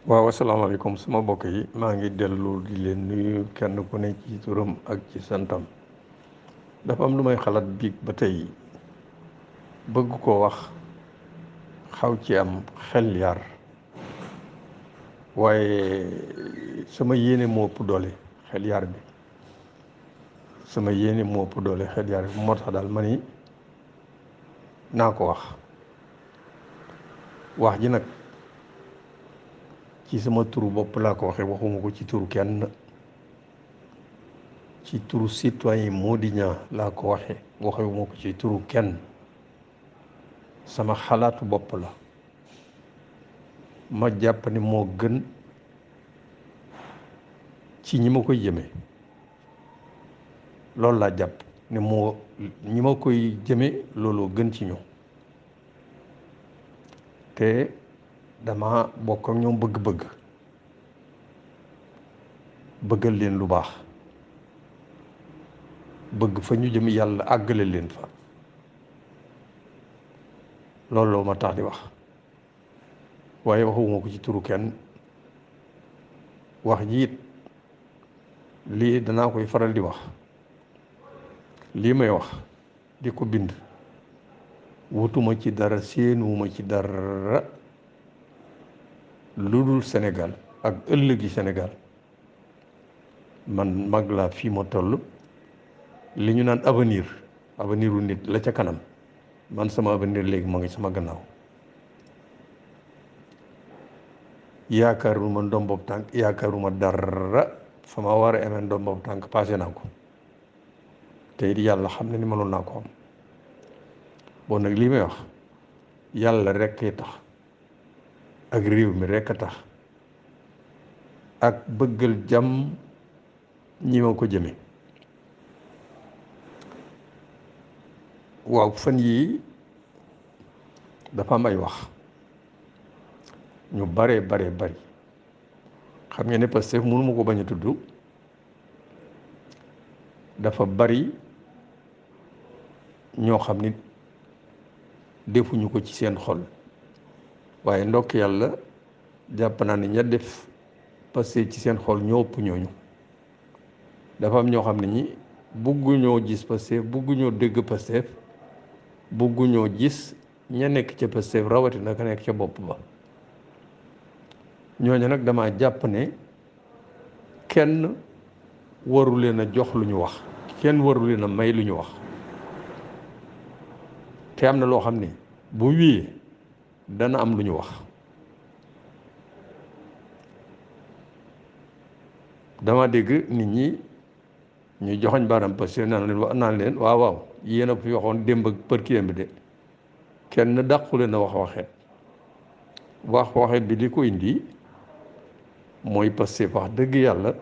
waaw asalaamaaleykum sama mbokk yi maa ngi dellu di leen nuyu kenn ku ne ci turam ak ci santam. dafa am lu may xalaat biig ba tey bëgg koo wax, xaw ci am xel yar, waaye sama yéene moo ëpp doole xel yar bi. sama yéene moo ëpp doole xel yar bi moo tax daal ma ni naa ko wax ji nag ci sama turu bopp laa ko waxee, waxuma ko ci turu kenn. ci turu citoyen Mody Niang laa ko waxewuma ko ci turu kenn. sama xalaatu bopp la, ma jàpp ni moo gën ci ñi ma koy jëme. loolu laa jàpp ne ñi ma koy jëme looloo gën ci ñoom, te dama bokk ak ñoom bëgg-bëgg, bëggal leen lu baax, bëgg fa ñu jëm yàlla àggale leen fa. loolu ma tax di wax, waaye waxuma ko ci turu kenn. wax ji it lii danaa koy faral di wax, lii may wax di ko bind wutuma ci dara, séenuwuma ci dara lu dul Sénégal ak ëllëgi Sénégal. man mag laa fii ma toll, li ñu naan aveniru nit la ca kanam, man sama avenir léegi ma ngi sama gannaaw. yaakaaruma ndombob tànk, yaakaaruma dara. fa ma war a amee ndombob tànk passé naa ko, te it yàlla xam ne ni mënoon naa ko am. bon nag lii may wax yàlla rekk tax, ak réew mi rekk a tax, ak bëggal jàmm ñi ma ko jëme. waaw fan yii dafa am ay wax ñu bare bari xam ngeen ne Pastef mënu ma ko bañ a tudd. dafa bari ñoo xam ni defuñu ko ci seen xol, waaye ndokk yàlla jàpp naa ne ña def Pastef ci seen xol ñoo ëpp ñooñu. dafa am ñoo xam ne ñi bugguñoo gis Pastef, bugguñoo dégg Pastef, bugguñoo gis ña nekk ca Pastef, rawatina ka nekk ca bopp ba. ñooñu nag dama jàpp ne kenn waru leen a jox lu ñu wax, kenn waru leen a may lu ñu wax. te am na loo xam ne bu wiyee dana am lu ñu wax. dama dégg nit ñi ñu joxoñ baaraam Pastef naan leen waaw yéen a fi waxoon démb ak përkiyam bi de kenn dàqu leen a waxeet bi li ko indi mooy Pastef wax dëgg yàlla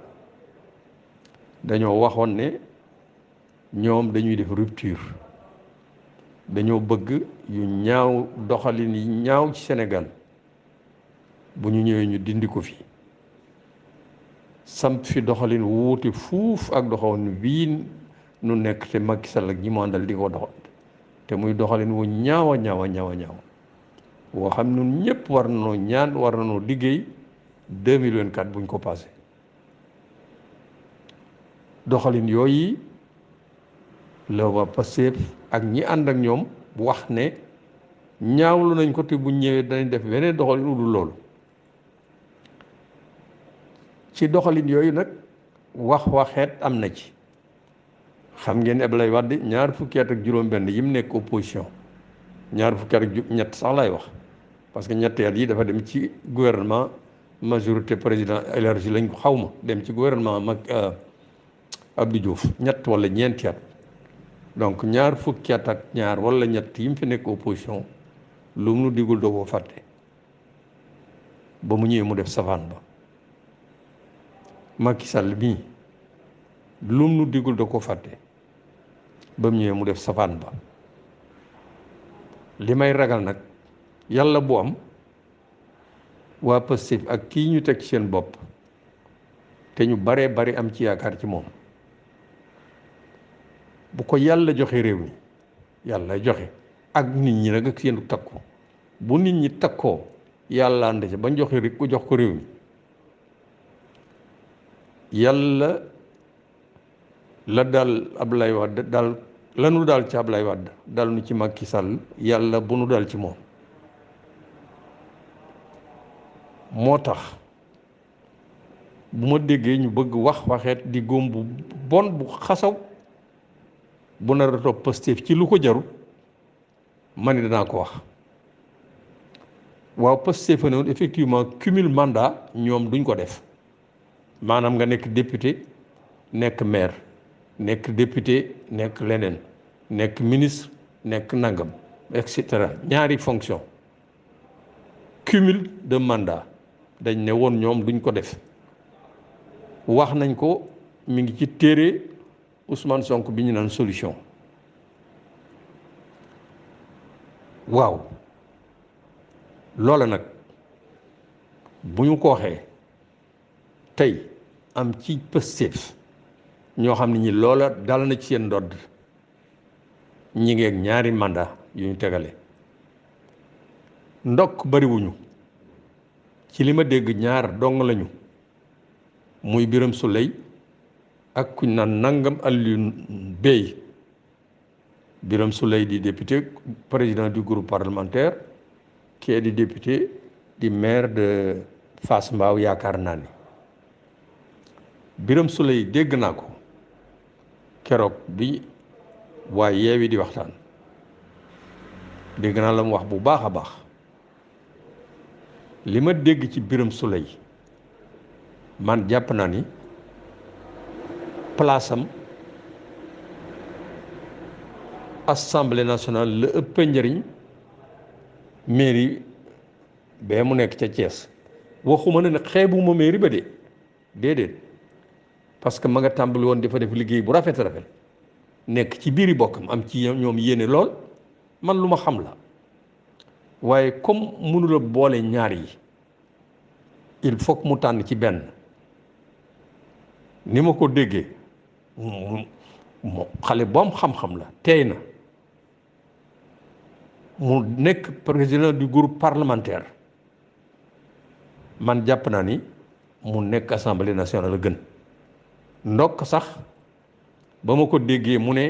dañoo waxoon ne ñoom dañuy def rupture, dañoo bëgg yu ñaaw, doxalin yi ñaaw ci Sénégal bu ñu ñëwee ñu dindi ko fi, samp fi doxalin wuute fuuf ak doxalin wii nu nekk te Macky Sall ak ñi mu àndal di ko doxal, te muy doxalin wu ñaaw woo xam ñun ñëpp war nañoo ñaan, war nañoo liggéey 2024 buñ ko passé. doxalin yooyu la waa Pastef ak ñi ànd ak ñoom wax ne ñaawlu nañ ko, te buñ ñëwee danañ def beneen doxalin udul loolu. ci doxalin yooyu nag waxeet am na ci. xam ngeen Abdoulaye Wade 2 fukki at ak juróom-benn yi mu nekk opposition, 2 fukki at ak ñett sax laay wax, parce que ñetti at yi dafa dem ci gouvernement majorité président élargi lañ ko xaw ma, dem ci gouvernement mag Abdou Diouf, ñett wala ñeenti at. donc 2 fukki at ak ñaar wala ñett yi mu fi nekk opposition, lu mu nu digul doo ko fàtte. ba mu ñëwee mu def safaan ba. Macky Sall mii lu mu nu digul doo ko fàtte, ba mu ñëwee mu def safaan ba. li may ragal nag yàlla bu am waa Pastef ak kii ñu teg ci seen bopp, te ñu baree bari am ci yaakaar ci moom, bu ko yàlla joxe réew mi, yàlla joxe ak nit ñi nag ak seen takku, bu nit ñi takkoo yàlla ànd ci bañ joxe rek ku jox ko réew mi, yàlla la dal Ablaye Wade dal lanu dal ci Ablaye Wade dal nu ci Macky Sall yàlla bu nu dal ci moom moo tax bu ma déggee ñu bëgg waxeet di góom bu bon bu xasaw bu nar a topp Pastef ci lu ko jaru ma ni danaa ko wax waaw Pastef fa ne woon effectivement cumul mandat ñoom duñ ko def maanaam nga nekk député nekk maire nekk député nekk leneen nekk ministre nekk nangam et cetera ñaari fonction cumul de mandat dañ ne woon ñoom duñ ko def wax nañ ko mi ngi ci téere Ousmane Sonko bi ñu naan solution waaw loola nag bu ñu ko waxee tey am ci Pastef ñoo xam ne ñi loola dal na ci seen ndodd ñi ngeeg ñaari mandat yu ñu tegale ndokk bariwuñu ci li ma dégg ñaar dong lañu muy Birame Souleye ak kuñ naan nangam Alioune Bey Birame Souleye di député président du groupe parlementaire kii di député di maire de Fass Mbao yaakaar naa ni Birame Souleye dégg naa ko keroog bi waaye Yewwi di waxtaan dégg naa la mu wax bu baax a baax li ma dégg ci Birame Souleye man jàpp naa ni place am assemblée nationale la ëpp njëriñ mairie bee mu nekk ca Thiès waxuma ne xeebuma mairie ba de déedéet parce que ma nga tàmbali woon dafa def liggéey bu rafet nekk ci biiri bokkam am ci ñoom yéene lool man lu ma xam la waaye comme mënula boole ñaar yi il faut que mu tànn ci benn ni ma ko déggee xale bu am xam-xam la tey na mu nekk président du groupe parlementaire man jàpp naa ni mu nekk assemblée nationale la gën ndokk sax ba ma ko déggee mu ne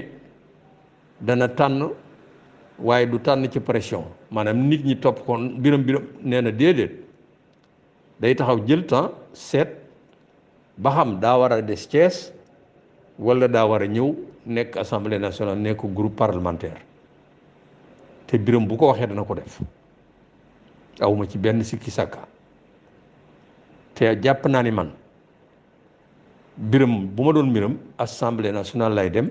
dana tànn waaye du tànn ci pression maanaam nit ñi topp ko biram nee na déedéet day taxaw jël temps seet ba xam daa war a des Thiès wala daa war a ñëw nekk assemblée nationale nekk groupe parlementaire te biram bu ko waxee dana ko def awma ci benn sikki sàkka te jàpp naa ni man biram bu ma doon biram assemblée nationale lay dem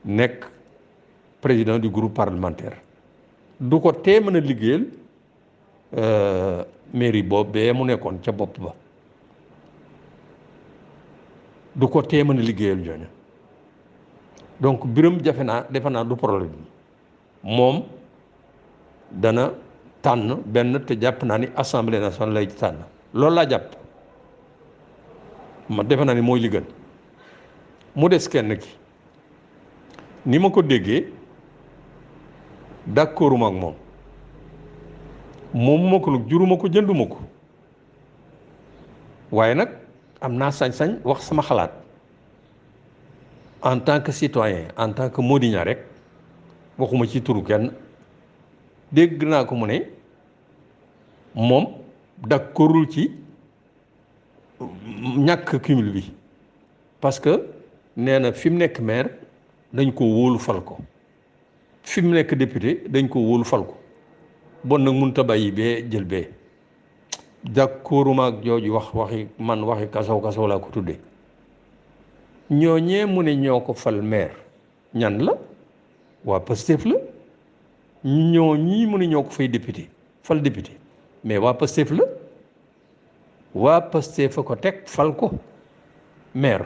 nekk président du groupe parlementaire du ko tee mën a liggéeyal mairie boobu bee mu nekkoon ca bopp ba du ko tee mën a liggéeyal ñooñu donc biram defe naa du problème moom dana tànn benn te jàpp naa ni assemblée nationale lay tànn loolu laa jàpp ma defe naa ni mooy li gën mu des kenn ki ni ma ko déggee d'accorduma ak moom moomuma ko nag juruma ko jënduma ko waaye nag am naa sañ-sañ wax sama xalaat en tant que citoyen en tant que Modiña rek waxuma ci turu kenn dégg naa ko mu ne moom d'accordul ci ñàkk cumul bi parce que nee na fi mu nekk maire dañ ko wóolu fal ko fi mu nekk député dañ ko wóolu fal ko bon nag mënut a bàyyi bee jël bee d'accorduma ak jooju waxi kasaw laa ko tuddee ñooñee mu ne ñoo ko fal maire ñan la waa Pastef la ñoo ñii mu ne ñoo ko fay député fal député mais waa Pastef la waa Pastef fa ko teg fal ko maire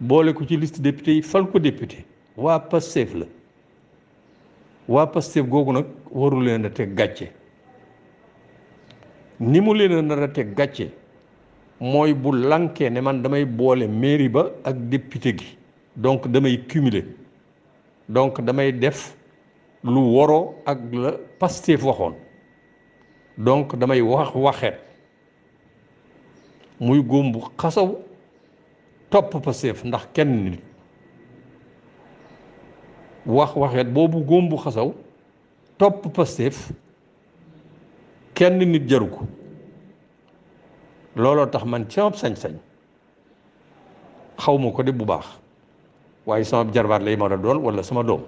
boole ko ci liste député yi fal ko député waa Pastef la waa Pastef googu nag waru leen a teg gàcce ni mu leen a nar a teg gàcce mooy bu lankee ne man damay boole mairie ba ak député gi donc damay cumuler donc damay def lu waroo ak la Pastef waxoon donc damay waxeet muy góom bu xasaw topp Pastef ndax kenn nit waxeet boobu góom bu xasaw topp Pastef kenn nit jaru ko. looloo tax man sama sañ-sañ xaw ma ko de bu baax waaye sama jarbaat lay mën a doon walla sama doom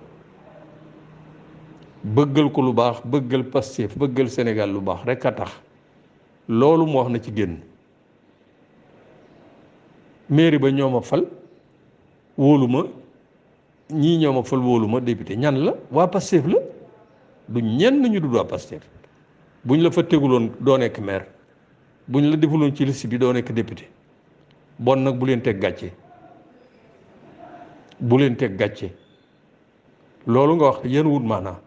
bëggal ko lu baax, bëggal Pastef, bëggal Sénégal lu baax rekk a tax loolu mu wax na ci génn. mairie ba ñoo ma fal wóolu ma, ñii ñoo ma fal wóolu ma député. ñan la? waa Pastef la, du ñenn ñu dul waa Pastef. buñ la fa teguloon doo nekk maire, buñ la defuloon ci liste bi doo nekk député. bon nag bu leen teg gàcce, bu leen teg gàcce. loolu nga wax yéen wut maanaa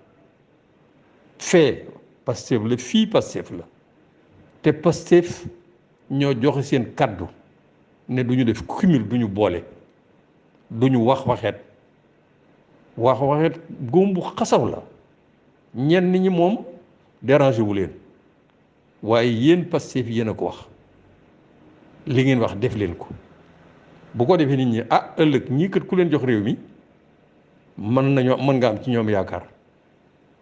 fee Pastef la, fii Pastef la, te Pastef ñoo joxe seen kaddu ne duñu def cumul, duñu boole, duñu waxeet góom bu xasaw la. ñenn ñi moom dérangé wu leen, waaye yéen Pastef yéen a ko wax. li ngeen wax def leen ko. bu ko defee nit ñi ëllëg ñii kat ku leen jox réew mi mën nga am ci ñoom yaakaar,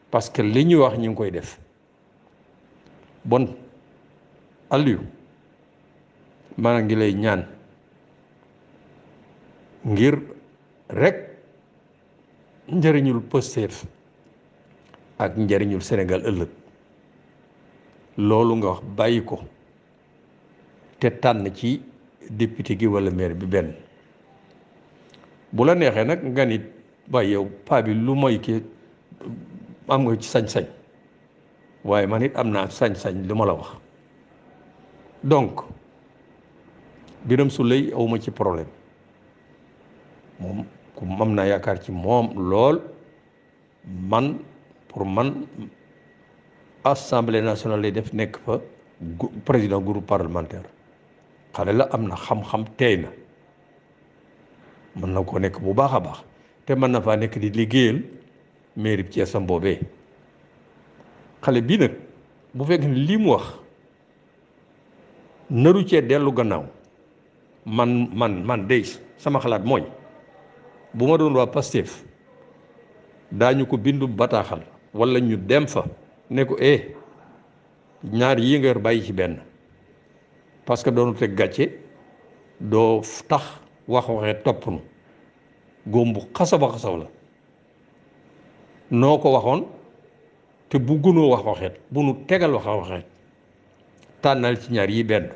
parce que li ñuy wax ñu ngi koy def. bon Aliou maa ngi lay ñaan ngir rek njëriñul Pastef ak njëriñul Sénégal ëllëg, loolu nga wax bàyyi ko te tànn ci député gi walla maire bi benn. bu la neexee nag nga nit waaye yow paa bi lu mooy ki am nga ci sañ-sañ, waaye man it am naa sañ-sañ li ma la wax. donc Birame Souleye awma ci problème, moom ku am naa yaakaar ci moom lool. man pour man assemblée nationale lay def, nekk fa président groupe parlementaire. xale la, am na xam-xam, teey na, mën na ko nekk bu baax a baax, te mën na faa nekk di liggéeyal mairie bi Thiès boobee. xale bii nag bu fekk ni lii mu wax naru cee dellu gannaaw, man dey sama xalaat mooy bu ma doon waa Pastef daañu ko bindu bataaxal walla ñu dem fa ne ko ñaar yi nga yor bàyyi ci benn, parce que doonu teg gàcce, doo tax waxee topp nu. góom bu xasaw la noo ko waxoon, te bu gunoo waxeet bu nu tegal waxeet tànnal ci ñaar yi benn.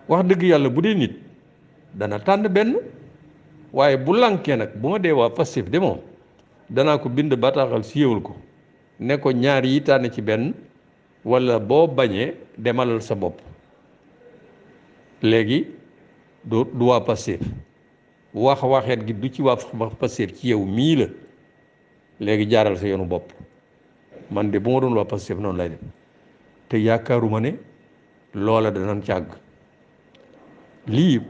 wax dëgg yàlla bu dee nit dana tànn benn, waaye bu lànkee nag bu ma dee waa Pastef de moom danaa ko bind bataaxal si yéwal ko ne ko ñaar yi tànn ci benn, walla boo bañee demalal sa bopp. léegi du waa Pastef, waxeet gi du ci waa Pastef, ci yow mii la. léegi jaaral sa yoonu bopp. man de bu ma doon waa Pastef noonu lay def, te yaakaaruma ne loola danañ càgg. lii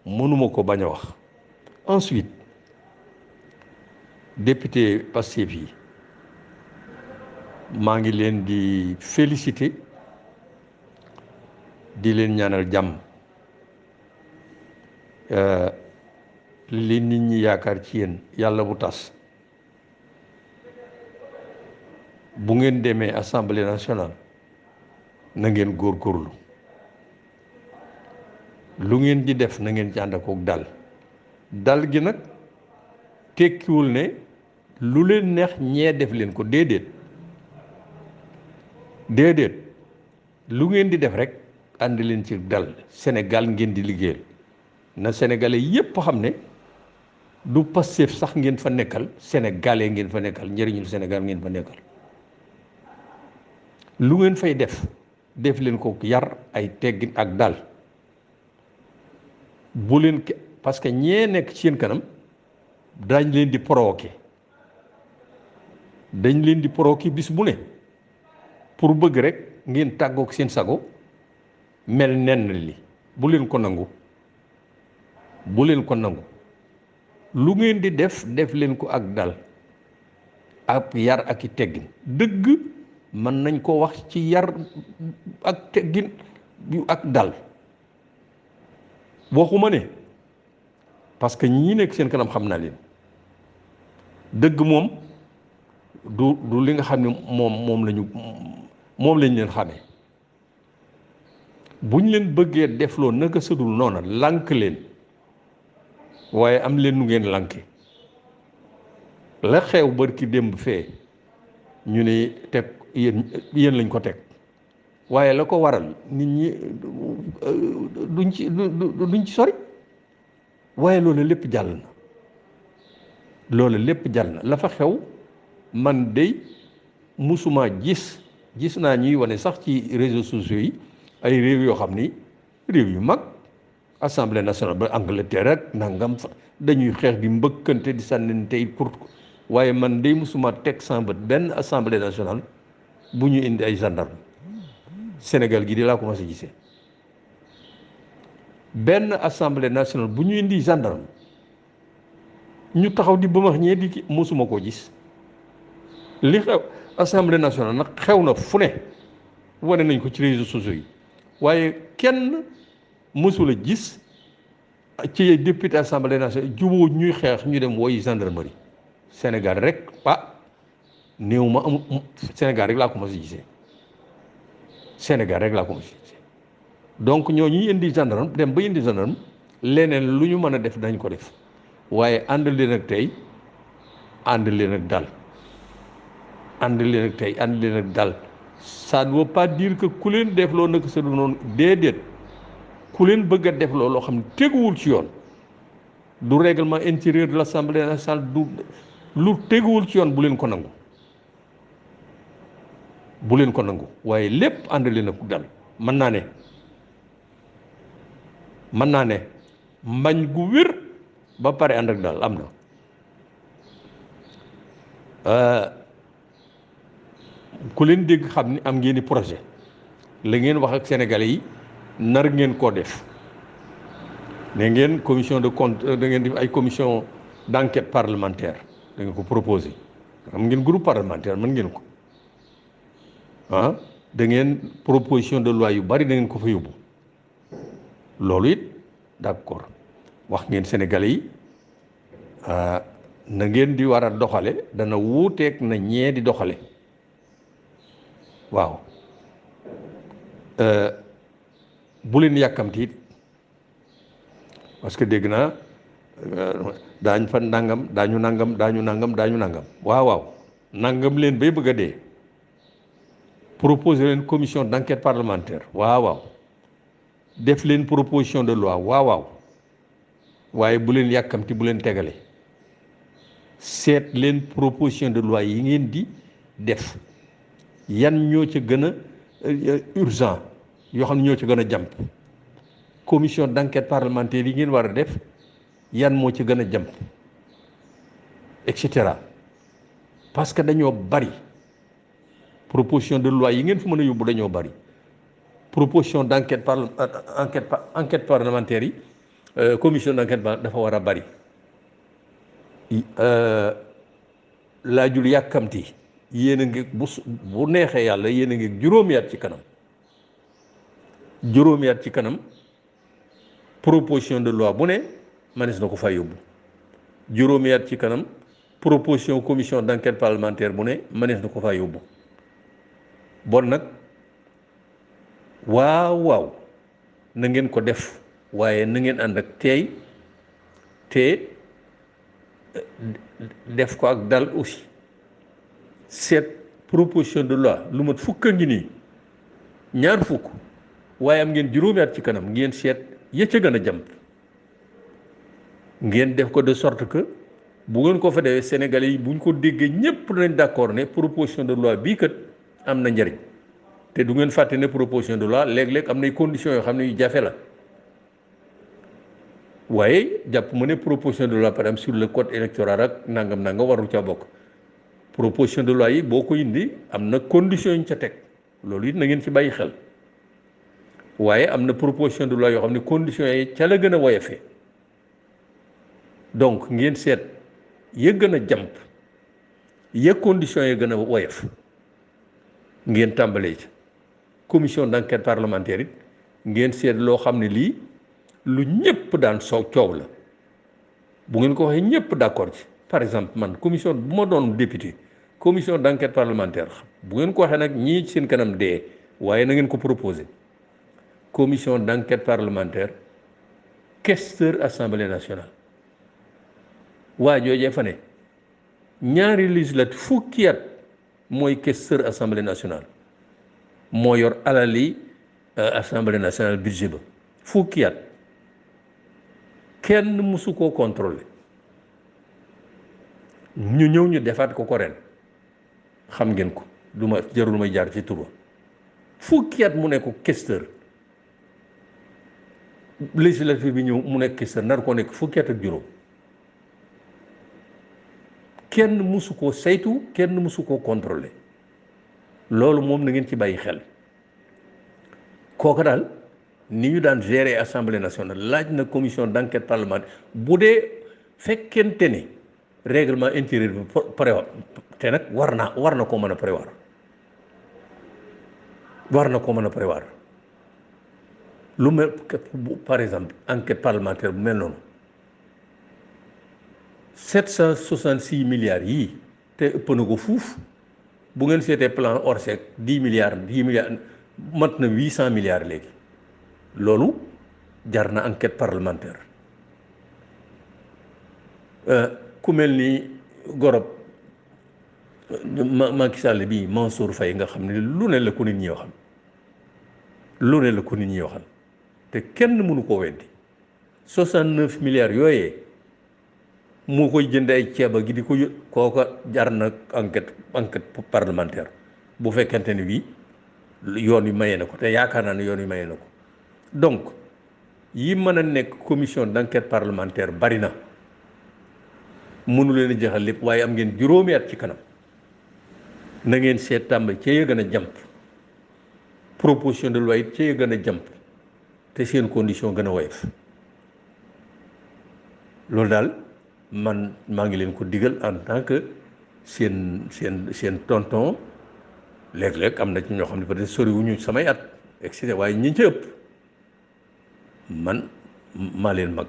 mënuma ko bañ a wax. ensuite député Pastef yi maa ngi leen di féliciter, di leen ñaanal jàmm. li nit ñi yaakaar ci yéen yàlla bu tas. bu ngeen demee assemblée nationale na ngeen góorgóorlu, lu ngeen di def na ngeen ci ànd ak dal gi nag tekkiwul ne lu leen neex ñee def leen ko, déedéet lu ngeen di def rek ànd leen ci dal. Sénégal ngeen di liggéeyal, na sénégalais yépp xam ne du Pastef sax ngeen fa nekkal, sénégalais ngeen fa nekkal, njëriñul Sénégal ngeen fa nekkal. lu ngeen fay def leen ko yar, ay teggin ak dal. bu leen parce que ñee nekk ci seen kanam dañ leen di provoquer, bis bu ne pour bëgg rek ngeen tàggook seen sago mel nenn li. bu leen ko nangu, lu ngeen di def leen ko ak dal, ak yar ak i teggin. dëgg mën nañ ko wax ci yar ak teggin ak dal. waxuma ne parce que ñi nekk seen kanam xam naa leen dëgg moom du li nga xam ne moom lañ leen xamee bu ñu leen bëggee defloo naka sëdul noona lànk leen waaye am leen nu ngeen lànke la xew barki démb fee ñu ne teg yéen lañ ko teg waaye la ko waral nit ñi duñ ci sori waaye loolu lépp jàll na la fa xew man dey musuma gis naa ñuy wane sax ci réseaux sociaux yi ay réew yoo xam ni réew yu mag assemblée nationale ba Angleterre ak nangam dañuy xeex di mbëkkante di sànnante pour waaye man dey musuma teg sama bët benn assemblée nationale bu ñu indi ay gendarme Sénégal gi di laa commencé gisee benn assemblée nationale bu ñu indi gendarme ñu taxaw di bëmax ñee di musuma koo gis li xew assemblée nationale nag xew na fu ne wane nañ ko ci réseaux sociaux yi waaye kenn mësula gis ci député assemblée nationale juboo ñuy xeex ñu dem woy gendarmerie Sénégal rek néew ma amul Sénégal rek laa ko mos a gisee Sénégal rek laa ko mos a gisee donc ñoo ñuy indi gendarme dem ba indi gendarme leneen lu ñu mën a def dañ ko def waaye ànd leen ak tey ànd leen ak dal ànd leen ak tey ànd leen ak dal ça ne veut pas dire que ku leen def loo nag sa du noonu déedéet ku leen bëgg a def loo xam ne teguwul ci yoon du règlement intérieur de l'Assemblée nationale du lu teguwul ci yoon bu leen ko nangu waaye lépp ànd leen ak dal mën naa ne mbañ gu wér ba pare ànd ak dal am na ku leen dégg xam ni am ngeen i projet la ngeen wax ak sénégalais yi nar ngeen koo def ne ngeen commission de compte da ngeen def ay commission d'enquête parlementaire da ngeen ko proposé am ngeen groupe parlementaire mën ngeen ko da ngeen proposition de loi yu bari da ngeen ko fa yóbbu loolu it d'accord wax ngeen sénégalais yi na ngeen di war a doxale dana wuuteeg na ñee di doxale waaw bu leen yàkkamti it parce que dégg naa daañ fa daañu nangam waaw nangam leen bay bëgg a dee proposer leen commission d'enquête parlementaire waaw def leen proposition de loi waaw waaye bu leen yàkkamti bu leen tegale seet leen proposition de loi yi ngeen di def yan ñoo ca gën a urgent yoo xam ne ñoo ca gën a jàmp commission d'enquête parlementaire yi ngeen war a def yan moo ci gën a jàmp et cetera parce que dañoo bari proposition de loi yi ngeen fi mën a yóbbu dañoo bari proposition d'enquête enquête parlementaire yi commission d'enquête dafa war a bari laajul yàkkamti yéen a ngi bu neexee yàlla yéen a ngi juróomi at ci kanam proposition de loi bu ne manis na ko fa yóbbu juróomi at ci kanam proposition commission d'enquête parlementaire bu ne manis na ko fa yóbbu bon nag waaw na ngeen ko def waaye na ngeen ànd ak teey te def ko ak dal aussi seet proposition de loi lu mat fukk a ngi nii ñaar fukk waaye am ngeen juróomi at ci kanam ngeen seet ya ca gën a jàmp ngeen def ko de sorte que bu ngeen ko fa defee Sénégalais yi buñ ko déggee ñépp nañ d'accord ne proposition de loi bii kat am na njariñ te du ngeen fàtte ne proposition de loi léeg-léeg am nay conditions yoo xam ne yu jafe la waaye jàpp ma ne proposition de loi par exemple sur le code électoral ak nangam warul ca bokk proposition de loi yi boo ko indi am na conditions yu ñu ca teg loolu it na ngeen ci bàyyi xel waaye am na proposition de loi yoo xam ne conditions yi ca la gën a woyofee donc ngeen seet ya gën a jàmp ya conditions yi gën a woyof ngeen tàmbalee ci commission d'enquête parlementaire it ngeen seet loo xam ne lii lu ñëpp daan coow la bu ngeen ko waxee ñëpp d'accord ci. par exemple man commission bu ma doon député commission d'enquête parlementaire bu ngeen ko waxee nag ñii ci seen kanam dee waaye na ngeen ko proposer commission d'enquête parlementaire questeur assemblée nationale waa joojee fa ne ñaari législature fukki at mooy questeur assemblée nationale moo yor alali assemblée nationale budget ba fukki at kenn mësu koo contrôler ñu ñëw ñu defaat ko ren xam ngeen ko du ma jarul may jaar ci tur fukki at mu nekk questeur législature bi ñëw mu nekk questeur nar koo nekk fukki at ak juróom kenn mësu koo saytu kenn mësu koo contrôler loolu moom na ngeen ci bàyyi xel kooka daal ni ñu daan gérer assemblée nationale laaj na commission d'enquête parlementaire bu dee fekkente ni règlement intérieur bi prévoir te nag war na koo mën a prévoir lu mel par exemple enquête parlementaire bu mel noonu 766 milliards yii te ëpp na ko fuuf bu ngeen seetee plan Orsec 10 milliards mat na 800 milliards léegi loolu jar na enquête parlementaire ku mel ni gorob Macky Sall bii Mansour Faye nga xam ne lu ne la ko nit ñi waxal te kenn mënu koo weddi 69 milliards yooyee moo koy jënd ay ceeba gi di ko kooka jar na enquête parlementaire bu fekkente ni bii yoon wi mayee na ko te yaakaar naa ne yoon wi mayee na ko donc yi mën a nekk commission d'enquête parlementaire bari na mënu leen a jeexal lépp waaye am ngeen juróomi at ci kanam na ngeen seet tàmbali ca ya gën a jàmp proposition de loi it ca ya gën a jàmp te seen condition gën a woyof loolu daal man maa ngi leen ko digal en tant que seen tonton léeg-léeg am na ci ñoo xam ne peut-être soriwuñu samay at et cetera waaye ñi ci ëpp man maa leen mag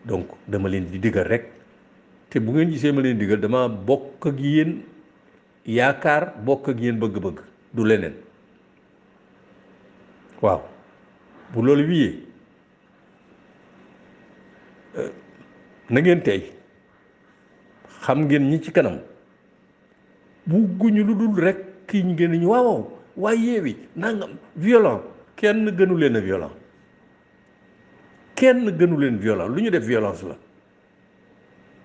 donc dama leen di digal rek te bu ngeen gisee ma leen digal dama bokk ak yéen yaakaar bokk ak yéen bëgg-bëgg du leneen waaw bu loolu wiyee na ngeen tey xam ngeen ñi ci kanam bugguñu lu dul rek kii ñu ngeen ñu waaw waaye Yewwi nangam violent kenn gënu leen a violent lu ñu def violence la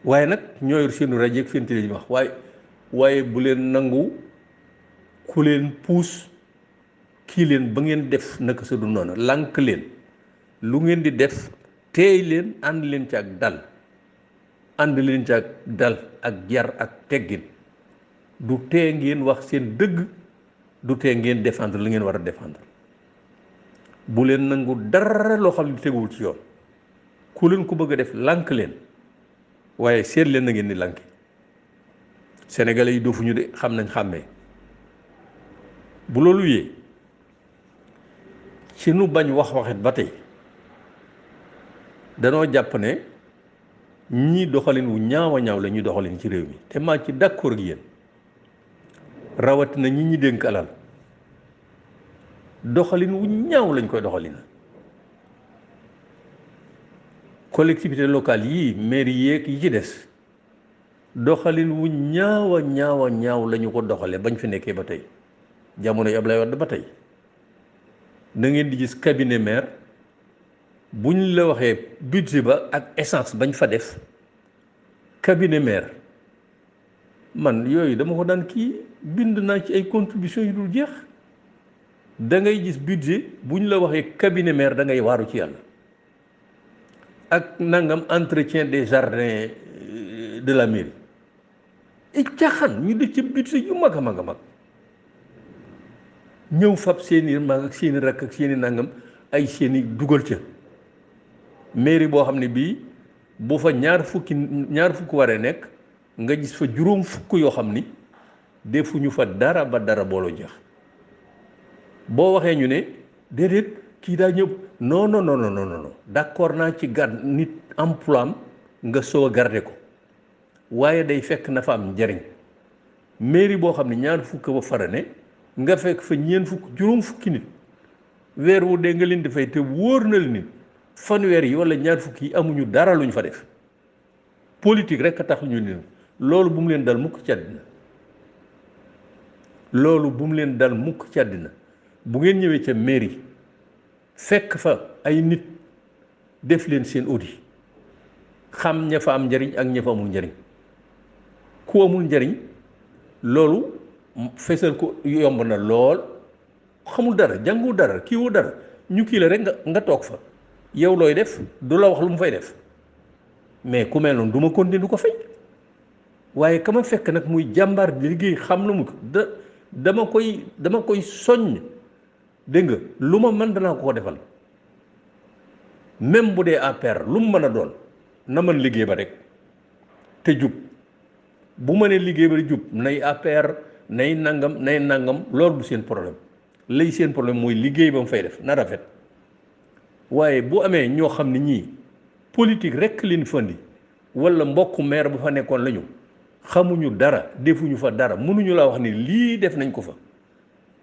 waaye nag ñoo yor seenu rajo ak seen télé wax waaye bu leen nangu ku leen puus kii leen ba ngeen def naka sa du noonu lànk leen lu ngeen di def teey leen ànd leen ci ak dal ak yar ak teggin du tee ngeen wax seen dëgg du tee ngeen défendre li ngeen war a défendre bu leen nangu dara loo xam ne teguwul ci yoon ku leen ko bëgg a def lànk leen waaye seet leen na ngeen di lànki sénégalais yi doofuñu de xam nañ xàmmee bu loolu yee ci nu bañ waxet ba tey danoo jàpp ne ñii doxalin wu ñaaw a ñaaw la ñuy doxalin ci réew mi te maa ci d'accord ak yéen rawatina ñi dénk alal doxalin wu ñaaw lañ koy doxalin collectivité locale yii mairie yeeg yi ci des doxalin wu ñaaw a ñaaw la ñu ko doxale bañ fi nekkee ba tey jamono yi Ablaye Wade ba tey da ngeen di gis cabinet maire buñ la waxee budget ba ak essence bañ fa def cabinet maire man yooyu dama ko daan kii bind naa ci ay contributions yu dul jeex da ngay gis budget buñ la waxee cabinet maire da ngay waaru ci yàlla ak nangam entretien des jardins de la mairie i caaxaan ñu def ci budget yu mag a mag a mag ñëw fab seeni mag ak seeni rakk ak seeni nangam ay seeni dugal ca mairie boo xam ne bii bu fa ñaar fukk waree nekk nga gis fa juróom fukk yoo xam ni defuñu fa dara ba dara booloo jeex boo waxee ñu ne déedéet kii daa ñëw non d'accord naa ci nit emploi am nga soo garder ko waaye day fekk na fa am njariñ mairie boo xam ne ñaar fukk ba fara ne nga fekk fa ñeent fukk juróom fukki nit weer wu dee nga leen di fay te wóor na la nit fanweer yi wala ñaar fukk yi amuñu dara luñ fa def politique rek a tax ñu ne loolu bu mu leen dal mukk ci àddina loolu bu mu leen dal mukk ci àddina bu ngeen ñëwee ca mairie fekk fa ay nit def leen seen audit xam ña fa am njariñ ak ña fa amul njariñ ku amul njariñ loolu fesal ko yomb na lool xamul dara jàngul dara kiiwu dara ñu kii la rek nga toog fa yow looy def du la wax lu mu fay def mais ku mel noonu du ma continuer du ko fay waaye ka ma fekk nag muy jàmbaar di liggéey xam na mu ko dama koy soññ dégg nga lu ma mën danaa ko defal même bu dee APR lu mu mën a doon na mën liggéey ba rek te jub bu mënee liggéey ba jub nay APR nay nangam loolu du seen problème lay seen problème mooy liggéey ba mu fay def na rafet waaye bu amee ñoo xam ne ñii politique rek leen fandi wala mbokku maire bu fa nekkoon lañu xamuñu dara defuñu fa dara mënuñu la wax ni lii def nañ ko fa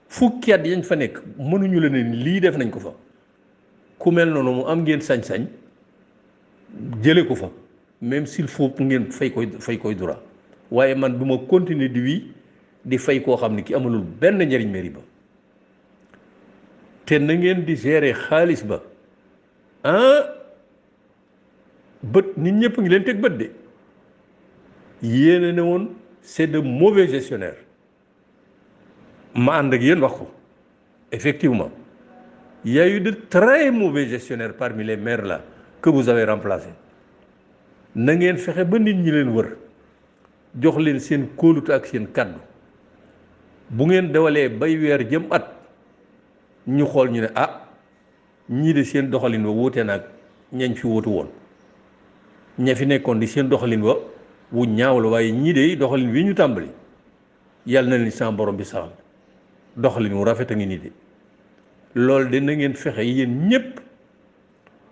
fukki at yañ fa nekk mënuñu la ne lii def nañ ko fa ku mel noonu mu am ngeen sañ-sañ jële ko fa même s'il faut ngeen fay koy droit waaye man du ma continuer di fay koo xam ne ki amalul benn njariñ mairie ba te na ngeen di gérer xaalis ba bët nit ñëpp ngi leen teg bët de yéene ne woon c'est de mauvais gestionnaires ma ànd ak yéen wax ko effectivement il y a eu de très mauvais gestionnaires parmi les maires là que vous avez remplacés na ngeen fexe ba nit ñi leen wër jox leen seen kóolute ak seen kàddu bu ngeen dawalee bay weer jëm at ñu xool ñu ne ñii de seen doxalin wa wuute naag ñañ fi wutu woon ña fi nekkoon di seen doxalin wa wu ñaaw la waaye ñii de doxalin wi ñu tàmbali yàlla na leen sama borom bi saxal doxalin wu rafet a ngi nii de loolu de na ngeen fexe yéen ñépp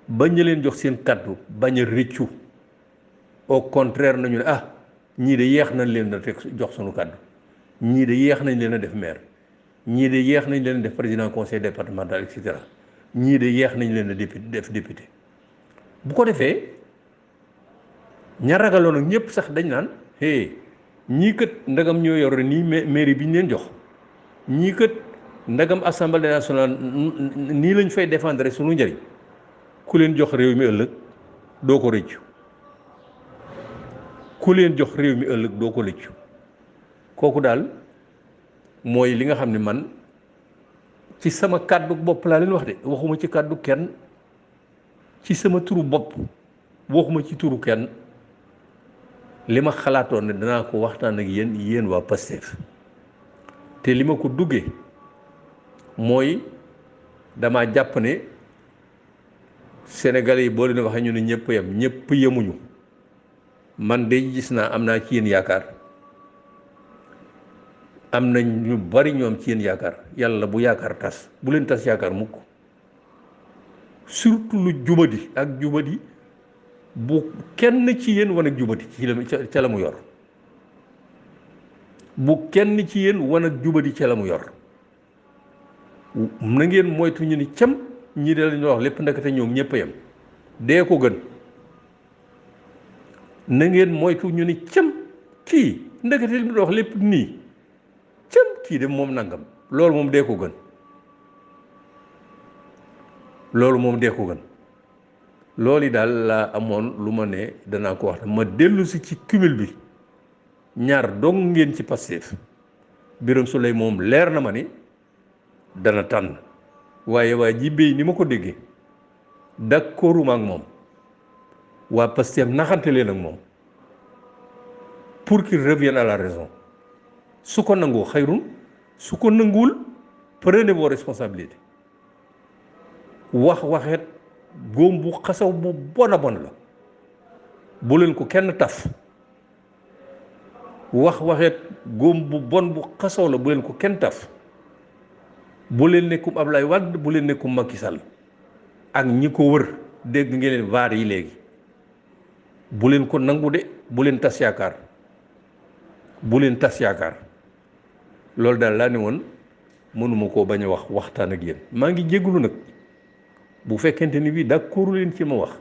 bañ a leen jox seen kàddu bañ a rëccu au contraire nañu ne ñii de yeex nañ leen a teg jox sunu kàddu ñii de yeex nañ leen a def maire ñii de yeex nañ leen a def président conseil départemental et cetera ñii de yeex nañ leen a def député bu ko defee ña ragaloon ak ñëpp sax dañ naan ñii kët ndagam ñoo yor nii mairie bi ñu leen jox ñii kët ndagam assemblée nationale nii lañ fay défendre sunu njëriñ ku leen jox réew mi ëllëg doo ko rëccu ku leen jox réew mi ëllëg doo ko rëccu kooku daal mooy li nga xam ne man ci sama kàddu bopp laa leen wax de waxuma ci kàddu kenn ci sama turu bopp waxuma ci turu kenn li ma xalaatoon ne danaa ko waxtaan ak yéen waa Pastef te li ma ko duggee mooy dama jàpp ne Sénégalais yi boo leen waxee ñu ne ñëpp yem ñëpp yemuñu man de gis naa am naa ci yéen yaakaar am na ñu bari ñoom ci yéen yaakaar yàlla bu yaakaar tas bu leen tas yaakaar mukk surtout lu jubadi ak jubadi bu kenn ci yéen wan ak jubadi ca la mu yor bu kenn ci yéen wan ak jubadi ca la mu yor na ngeen moytu ñu ni cam ñii de lañu wax lépp ndekete ñoom ñëpp a yem dee ko gën na ngeen moytu ñu ni cam kii ndekete li mu wax lépp nii cam kii de moom nangam loolu moom dee ko gën loolu moom dee ko gën loolu yi daal laa amoon lu ma ne danaa ko wax ma dellu si ci cumul bi ñaar dong ngeen ci Pastef Birame Souleye moom leer na ma ni dana tànn waaye waa ji béy ni ma ko déggee d'accorduma ak moom waa Pastef naxante leen ak moom pour qu'il revienne à la raison su ko nangoo xayrun su ko nanguwul prenez vos responsabilités waxeet góom bu xasaw bu bon a bon la bu leen ko kenn taf waxeet góom bu bon bu xasaw la bu leen ko kenn taf bu leen nekkum Ablaye Wade bu leen nekkum Macky Sall ak ñi ko wër dégg ngeen leen vaar yi léegi bu leen ko nangu de, bu leen tas yaakaar, bu leen tas yaakaar. loolu daal laa ne woon mënuma koo bañ a waxtaan ak yéen. maa ngi jégalu nag bu fekkente ni bii d'accord leen ci ma wax,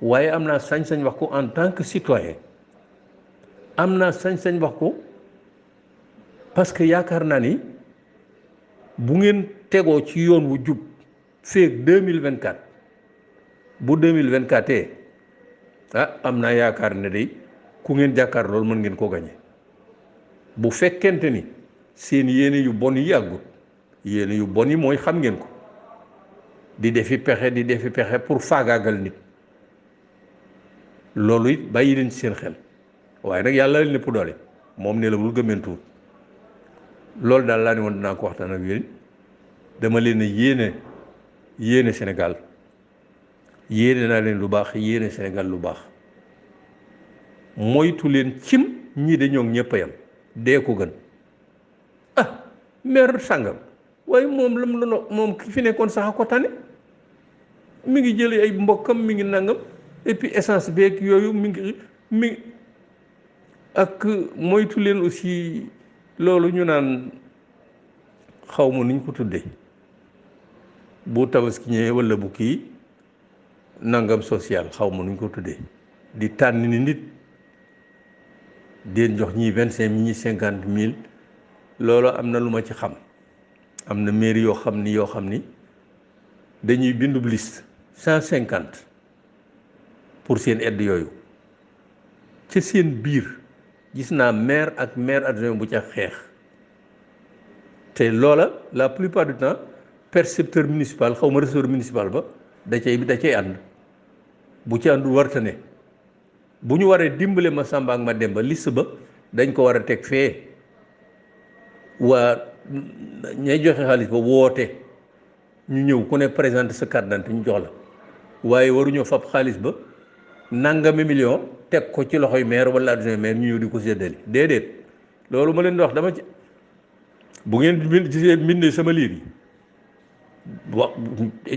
waaye am naa sañ-sañ wax ko en tant que citoyen, am naa sañ-sañ wax ko parce que yaakaar naa ni bu ngeen tegoo ci yoon wu jub feeg 2024 bu 2024 am naa yaakaar ne day ku ngeen jàkkaar loolu mën ngeen koo gañe. bu fekkente ni seen yéene yu bon yi àggut, yéene yu bon yi mooy xam ngeen ko, di defi pexe pour faagaagal nit, loolu it bàyyi leen ci seen xel. waaye nag yàlla leen lépp doole, moom ne la bul gëmmentuwut. loolu daal laa ne woon dinaa ko waxtaan ak yéen. dama leen a yéene Sénégal, yéene naa leen lu baax, yéene Sénégal lu baax. moytu leen cim ñii de ñoom ñëpp a yam, dee ko gën. maire sàngam waaye moom lam la moom ki fi nekkoon sax a ko tane, mi ngi jëlee ay mbokkam, mi ngi nangam, et puis essence beeg yooyu mi ak moytu leen aussi loolu ñu naan xaw ma nuñ ko tuddee bu tabaski ñëwee walla bu kii nangam social, xaw ma nuñ ko tuddee, di tànn ni nit den jox ñii 25 ñii 50 000. loolu am na lu ma ci xam. am na mairie yoo xam ni dañuy bindub liste 150 pour seen aide yooyu. ci seen biir gis naa maire ak maire adjoint bu ca xeex. te loola la plupart du temps percepteur municipal, xaw ma ressort municipal ba da cay ànd. bu ci àndul warta ne bu ñu waree dimbale ma Samba ak ma Demba, liste ba dañ ko war a teg fee. waa ñay joxe xaalis ba woote ñu ñëw ku ne présenter sa carte d'identité ñu jox la, waaye waruñoo fab xaalis ba nangami million teg ko ci loxoy maire wala adjoint maire ñu ñëw di ko séddale. déedéet, loolu ma leen di wax dama ci bu ngeen gisee mbindee sama liir yi wax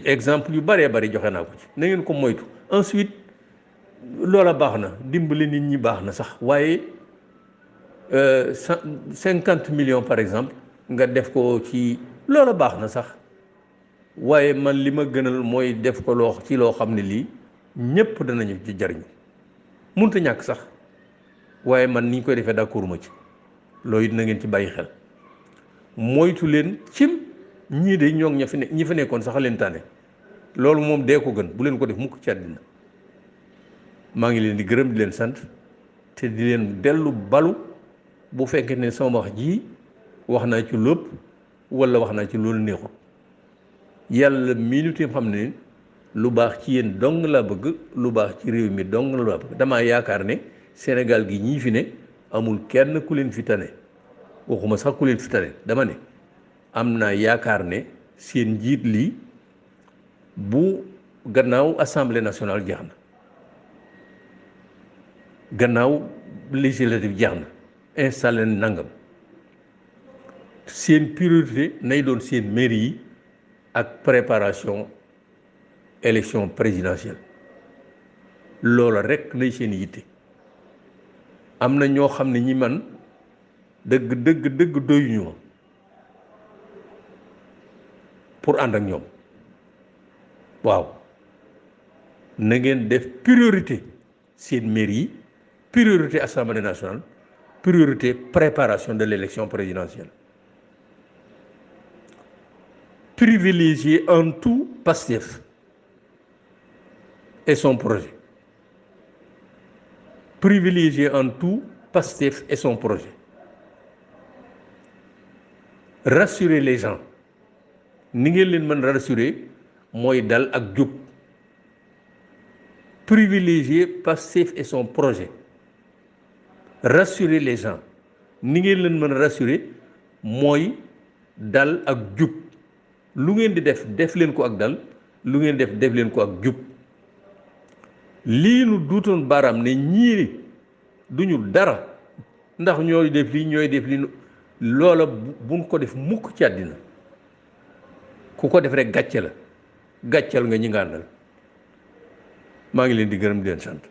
exemple yu bëree bëri joxe naa ko ci, na ngeen ko moytu. ensuite loola baax na, dimbali nit ñi baax na sax, waaye 50 millions par exemple nga def ko ci loola baax na sax, waaye man li ma gënal mooy def ko loo xam ne lii ñépp danañu ci jariñu. munta ñàkk sax, waaye man ni ñu koy defee d'accord ma ci. loolu it na ngeen ci bàyyi xel. moytu leen cim ñii de ñoo ñi fi nekkoon sax leen tànne. loolu moom dee ko gën, bu leen ko def mukk ci àddina. maa ngi leen di gërëm di leen sant te di leen dellu balu bu fekkee ne sama wax ji wax naa ci lépp walla wax naa ci loolu neexut. yàlla minute xam ne lu baax ci yéen dong laa bëgg, lu baax ci réew mi dong laa bëgg. damaa yaakaar ne Sénégal gi ñii fi ne amul kenn ku leen fi tane, waxuma sax ku leen fi tane, dama ne am naa yaakaar ne seen njiit lii bu gannaaw assemblée nationale jeex na, gannaaw législative jeex na, installé nangam, seen priorité nay doon seen mairie yi ak préparation élection présidentielle. loola rekk nay seen yitte. am na ñoo xam ne ñi man dëgg doyuñu ma pour ànd ak ñoom. waaw na ngeen def priorité seen mairie yi, priorité assemblée nationale, priorité préparation de l'élection présidentielle. Privilégier en tout Pastef et son projet. Privilégier en tout Pastef et son projet. Rassurer les gens. Ni ngeen leen mën rassurer mooy dal ak jub. Privilégier Pastef et son projet. Rassurer les gens. Ni ngeen leen mën rassurer mooy dal ak jub. lu ngeen di def leen ko ak dal, lu ngeen def leen ko ak jub. lii nu duutoon baaraam ne ñii duñu dara ndax ñooy def lii loola buñ ko def mukk ci àddina. ku ko def rek gàcce la, gàccal nga ñi nga àndal. maa ngi leen di gërëm di leen sant.